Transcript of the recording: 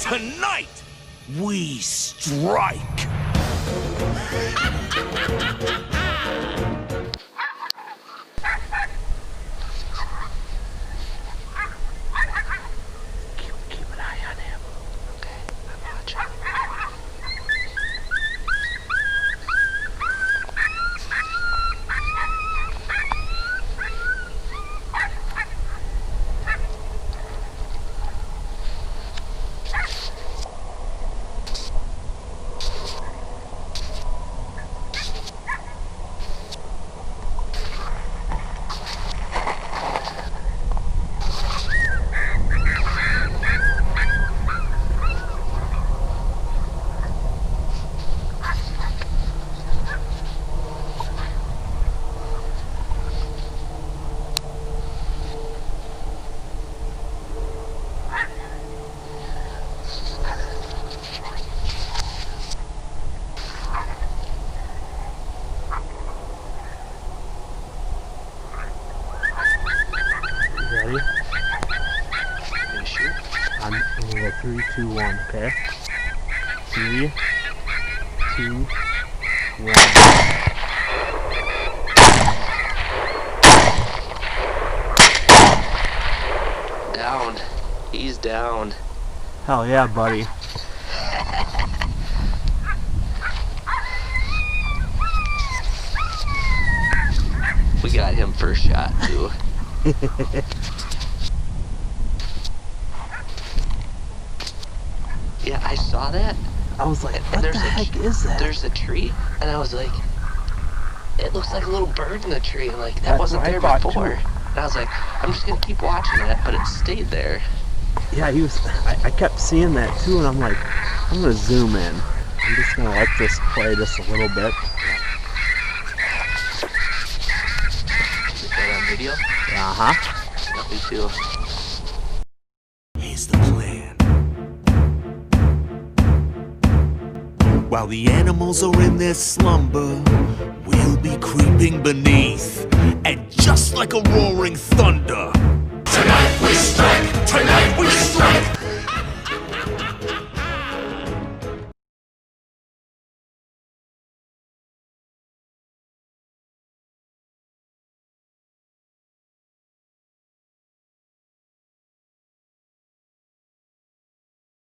Tonight, we strike. Keep an eye on him. Okay, I'm watching. Ready? Gonna shoot? On 3, 2, 1, okay? 3, 2, 1. Down. He's down. Hell yeah, buddy. We got him first shot too. Yeah, I saw that. I was like, And what the heck is that? There's a tree, and I was like, it looks like a little bird in the tree. Like, that That's wasn't what I there thought, before. too. And I was like, I'm just gonna keep watching that, but it stayed there. Yeah, he was. I kept seeing that too, and I'm like, I'm gonna zoom in. I'm just gonna let this play just a little bit. Is that on video? Uh-huh. Yeah, me too. Here's the plan. While the animals are in their slumber, we'll be creeping beneath, and just like a roaring thunder, tonight we strike.